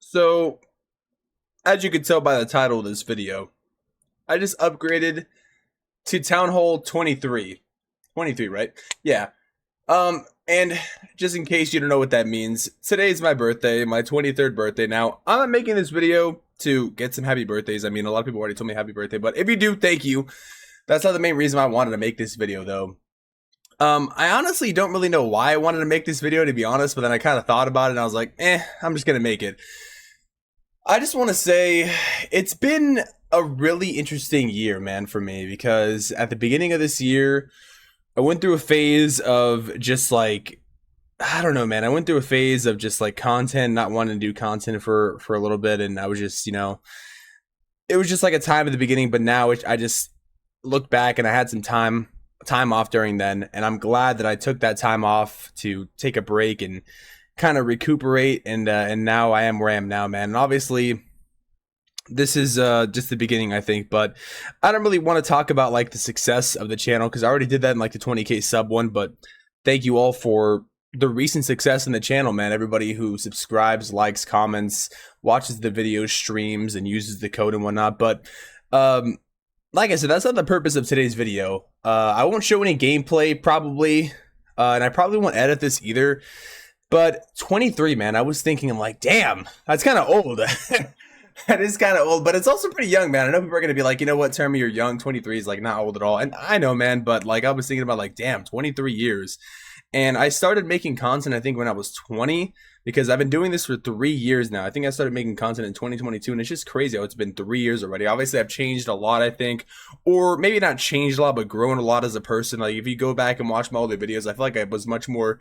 So, as you can tell by the title of this video, I just upgraded to Townhall 23. 23, right? Yeah. And just in case you don't know what that means, today's my birthday, my 23rd birthday. Now, I'm not making this video to get some happy birthdays. I mean, a lot of people already told me happy birthday, but if you do, thank you. That's not the main reason I wanted to make this video, though. I honestly don't really know why I wanted to make this video, to be honest, but then I kind of thought about it and I was like, I'm just gonna make it. I just want to say it's been a really interesting year, man, for me, because at the beginning of this year, I went through a phase of just like, I don't know, man. I went through a phase of just like content, not wanting to do content for a little bit, and I was just, it was just like a time at the beginning, but now I just look back and I had some time off during then, and I'm glad that I took that time off to take a break and kind of recuperate, and now I am where I am now, man. And obviously this is just the beginning, I think, but I don't really want to talk about like the success of the channel because I already did that in like the 20k sub one. But thank you all for the recent success in the channel, man. Everybody who subscribes, likes, comments, watches the video streams, and uses the code and whatnot. But like I said, that's not the purpose of today's video. I won't show any gameplay probably, and I probably won't edit this either. But 23, man, I was thinking, I'm like, damn, that's kind of old. That is kind of old, but it's also pretty young, man. I know people are going to be like, you know what, Termy, you're young. 23 is like not old at all. And I know, man, but like I was thinking about like, damn, 23 years. And I started making content, I think, when I was 20, because I've been doing this for 3 years now. I think I started making content in 2022, and it's just crazy how it's been 3 years already. Obviously, I've changed a lot, I think, or maybe not changed a lot, but grown a lot as a person. Like, if you go back and watch my older videos, I feel like I was much more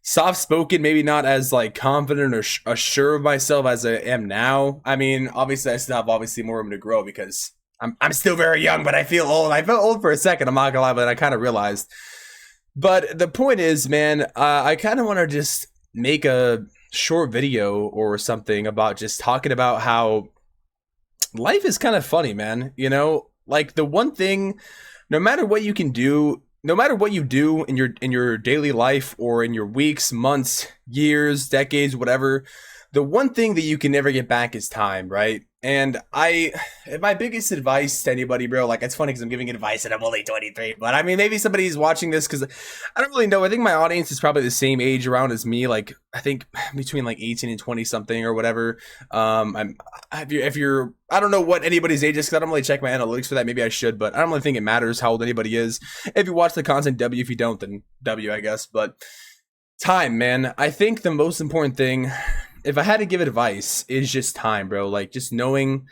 soft-spoken, maybe not as like confident or sure of myself as I am now. I mean, obviously I still have obviously more room to grow because I'm still very young, but I feel old. I felt old for a second, I'm not gonna lie, but then I kind of realized. But the point is, man, I kind of want to just make a short video or something about just talking about how life is kind of funny, man. You know, like the one thing, no matter what you can do, no matter what you do in your daily life or in your weeks, months, years, decades, whatever, the one thing that you can never get back is time, right? And my biggest advice to anybody, bro, like it's funny because I'm giving advice and I'm only 23, but I mean, maybe somebody's watching this because I don't really know. I think my audience is probably the same age around as me. Like I think between like 18 and 20 something or whatever. If you're, I don't know what anybody's age is because I don't really check my analytics for that. Maybe I should, but I don't really think it matters how old anybody is. If you watch the content, W. If you don't, then W, I guess. But time, man. I think the most important thing, if I had to give advice, is just time, bro. Like just knowing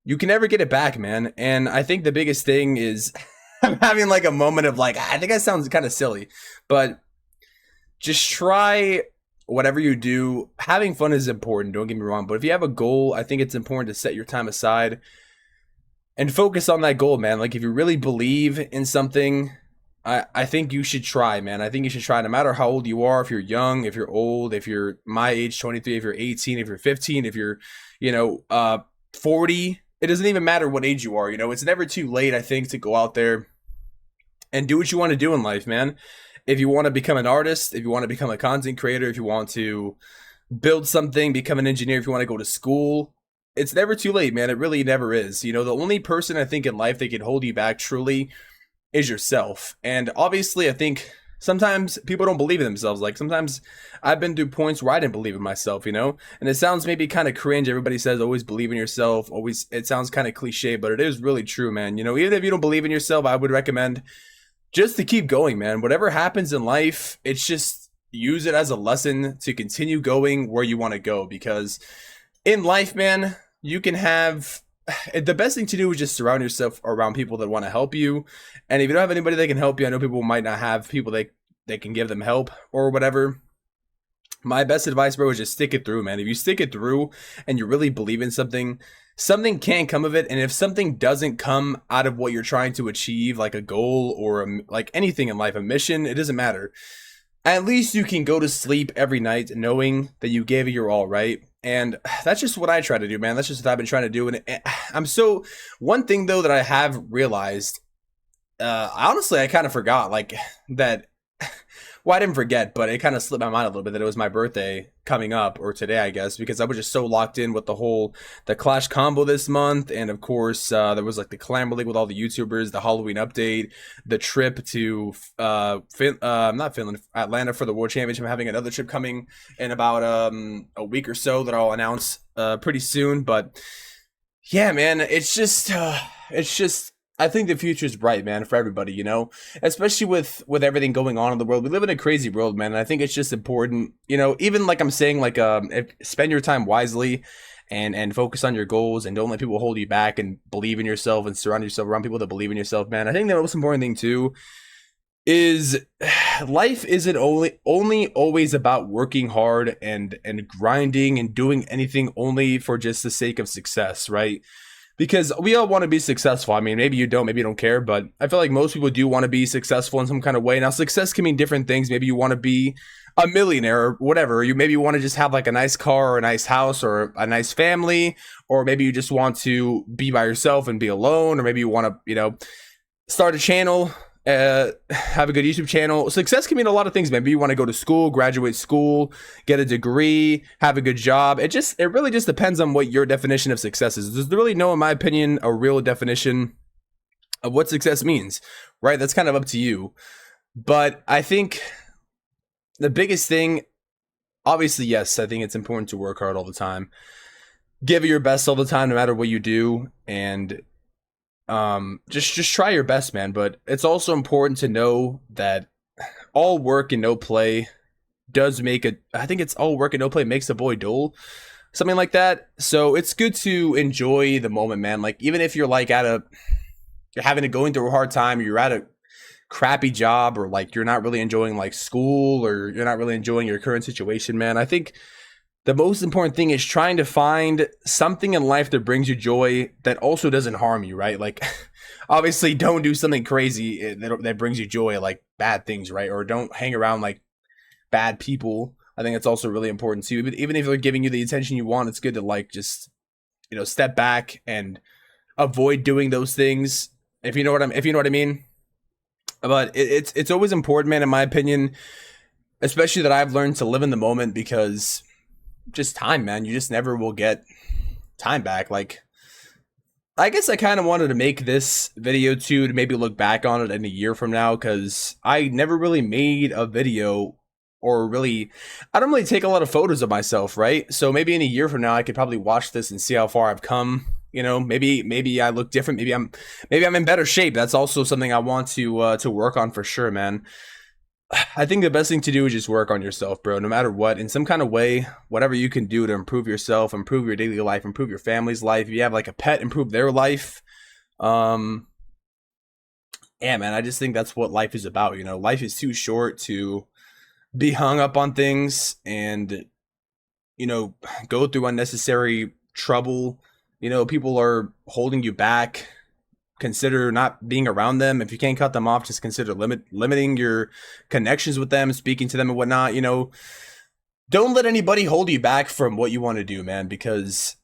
you can never get it back, man. And I think the biggest thing is I'm having like a moment of like, I think that sounds kind of silly, but just try whatever you do. Having fun is important, don't get me wrong. But if you have a goal, I think it's important to set your time aside and focus on that goal, man. Like if you really believe in something, I think you should try, man. I think you should try no matter how old you are, if you're young, if you're old, if you're my age, 23, if you're 18, if you're 15, if you're, 40. It doesn't even matter what age you are, it's never too late, I think, to go out there and do what you want to do in life, man. If you want to become an artist, if you want to become a content creator, if you want to build something, become an engineer, if you want to go to school, it's never too late, man. It really never is. The only person I think in life that can hold you back truly is yourself. And obviously I think sometimes people don't believe in themselves. Like sometimes I've been through points where I didn't believe in myself, and it sounds maybe kind of cringe. Everybody says always believe in yourself, always. It sounds kind of cliche, but it is really true, man. Even if you don't believe in yourself, I would recommend just to keep going, man. Whatever happens in life, it's just use it as a lesson to continue going where you want to go, because in life, man, you can have the best thing to do is just surround yourself around people that want to help you. And if you don't have anybody that can help you, I know people might not have people that can give them help or whatever. My best advice, bro, is just stick it through, man. If you stick it through and you really believe in something, something can come of it. And if something doesn't come out of what you're trying to achieve, like a goal or like anything in life, a mission, it doesn't matter. At least you can go to sleep every night knowing that you gave it your all, right? And that's just what I try to do, man. That's just what I've been trying to do. And one thing though that I have realized, honestly, I kind of forgot, like that Well, I didn't forget, but it kind of slipped my mind a little bit that it was my birthday coming up, or today, I guess, because I was just so locked in with the Clash combo this month, and of course, there was like the Clamber League with all the YouTubers, the Halloween update, the trip to not Finland, Atlanta for the World Championship. I'm having another trip coming in about a week or so that I'll announce pretty soon. But yeah, man, it's just I think the future is bright, man, for everybody, especially with everything going on in the world. We live in a crazy world, man, and I think it's just important, even like I'm saying, like spend your time wisely and focus on your goals, and don't let people hold you back, and believe in yourself and surround yourself around people that believe in yourself, man. I think the most important thing too is life isn't only always about working hard and grinding and doing anything only for just the sake of success, right? Because we all want to be successful. I mean, maybe you don't care, but I feel like most people do want to be successful in some kind of way. Now, success can mean different things. Maybe you want to be a millionaire or whatever. You maybe want to just have like a nice car or a nice house or a nice family, or maybe you just want to be by yourself and be alone, or maybe you want to, start a channel, have a good YouTube channel. Success can mean a lot of things. Maybe you want to go to school, graduate school, get a degree, have a good job. It really just depends on what your definition of success is. There's really no, in my opinion, a real definition of what success means, right? That's kind of up to you. But I think the biggest thing, obviously, yes, I think it's important to work hard all the time. Give it your best all the time, no matter what you do, and just try your best, man. But it's also important to know that all work and no play does make it. I think it's all work and no play makes a boy dull, something like that. So it's good to enjoy the moment, man. Like, even if you're like you're going through a hard time, or you're at a crappy job, or like you're not really enjoying like school, or you're not really enjoying your current situation, man, I think the most important thing is trying to find something in life that brings you joy that also doesn't harm you, right? Like, obviously, don't do something crazy that brings you joy, like bad things, right? Or don't hang around like bad people. I think it's also really important too. Even if they're giving you the attention you want, it's good to like just step back and avoid doing those things. If you know what I mean. But it's always important, man, in my opinion, especially that I've learned to live in the moment, because just time, man, you just never will get time back. Like, I guess I kind of wanted to make this video too to maybe look back on it in a year from now, because I never really made a video, or really, I don't really take a lot of photos of myself, right? So maybe in a year from now I could probably watch this and see how far I've come. Maybe I look different. Maybe I'm in better shape. That's also something I want to work on for sure, man. I think the best thing to do is just work on yourself, bro, no matter what, in some kind of way, whatever you can do to improve yourself, improve your daily life, improve your family's life. If you have like a pet, improve their life. Yeah, man, I just think that's what life is about. Life is too short to be hung up on things and, go through unnecessary trouble. People are holding you back. Consider not being around them. If you can't cut them off, just consider limiting your connections with them, speaking to them and whatnot. Don't let anybody hold you back from what you want to do, man, because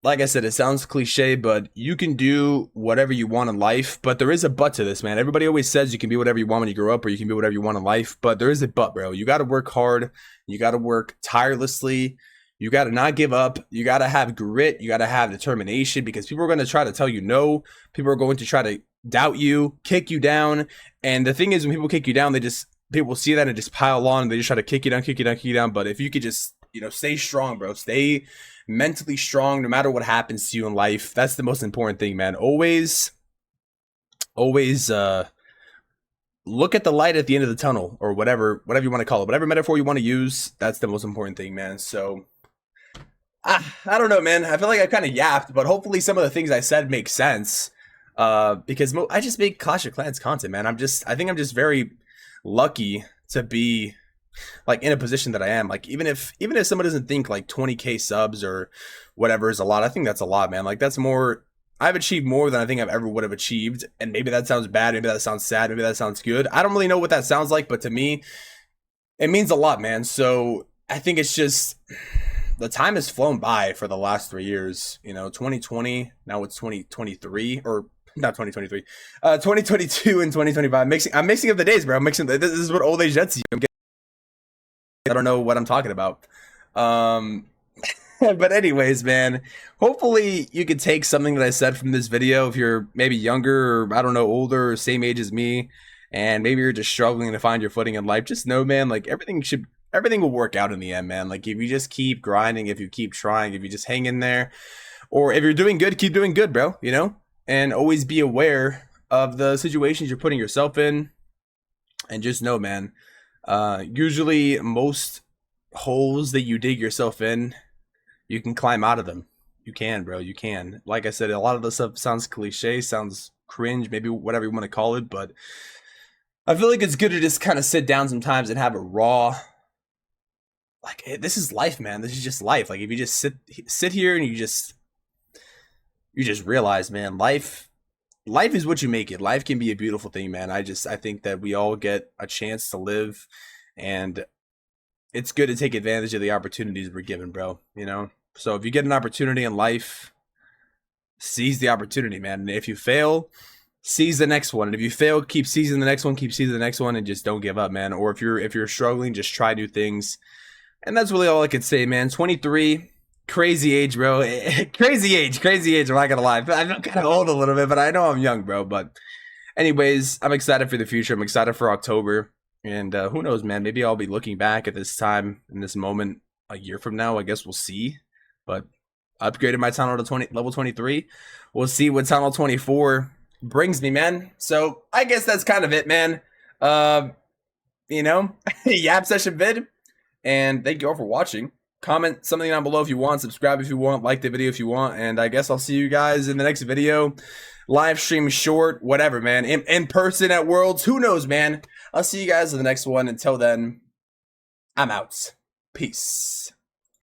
like I said, it sounds cliche, but you can do whatever you want in life. But there is a but to this, man. Everybody always says you can be whatever you want when you grow up, or you can be whatever you want in life, but there is a but, bro. You got to work hard. You got to work tirelessly. You got to not give up. You got to have grit. You got to have determination, because people are going to try to tell you no. People are going to try to doubt you, kick you down. And the thing is, when people kick you down, people see that and just pile on, and they just try to kick you down, kick you down, kick you down. But if you could just, stay strong, bro. Stay mentally strong no matter what happens to you in life. That's the most important thing, man. Always look at the light at the end of the tunnel, or whatever you want to call it. Whatever metaphor you want to use, that's the most important thing, man. So I don't know, man. I feel like I kind of yapped, but hopefully some of the things I said make sense. Because I just make Clash of Clans content, man. I think I'm just very lucky to be like in a position that I am. Like, even if someone doesn't think like 20K subs or whatever is a lot, I think that's a lot, man. Like, that's more. I've achieved more than I think I've ever would have achieved. And maybe that sounds bad. Maybe that sounds sad. Maybe that sounds good. I don't really know what that sounds like, but to me, it means a lot, man. So I think it's just, the time has flown by for the last 3 years. 2020, now it's 2023, or not 2023, 2022 and 2025. I'm mixing up the days, bro. This is what old age gets you. I don't know what I'm talking about. But anyways, man, hopefully you could take something that I said from this video if you're maybe younger or I don't know, older or same age as me, and maybe you're just struggling to find your footing in life. Just know, man, like everything will work out in the end, man. Like if you just keep grinding, if you keep trying, if you just hang in there, or if you're doing good, keep doing good, bro, you know? And always be aware of the situations you're putting yourself in. And just know, man, usually most holes that you dig yourself in, you can climb out of them. You can, bro. You can. Like I said, a lot of this stuff sounds cliche, sounds cringe, maybe whatever you want to call it, but I feel like it's good to just kind of sit down sometimes and have a raw, like, hey, this is life, man. This is just life. Like if you just sit here and you just realize, man, life is what you make it. Life can be a beautiful thing, man. I think that we all get a chance to live, and it's good to take advantage of the opportunities we're given, bro, you know? So if you get an opportunity in life, seize the opportunity, man. And if you fail, seize the next one. And if you fail, keep seizing the next one, keep seizing the next one, and just don't give up, man. Or if you're struggling, just try new things. And that's really all I could say, man. 23, crazy age, bro. Crazy age. I'm not gonna lie. I'm kind of old a little bit, but I know I'm young, bro. But anyways, I'm excited for the future. I'm excited for October. And who knows, man? Maybe I'll be looking back at this time, in this moment, a year from now. I guess we'll see. But I upgraded my Townhall to level 23. We'll see what Townhall 24 brings me, man. So I guess that's kind of it, man. You know, Yap Session vid. And thank you all for watching. Comment something down below if you want. Subscribe if you want. Like the video if you want. And I guess I'll see you guys in the next video. Live stream, short, whatever, man. In person at Worlds. Who knows, man? I'll see you guys in the next one. Until then, I'm out. Peace.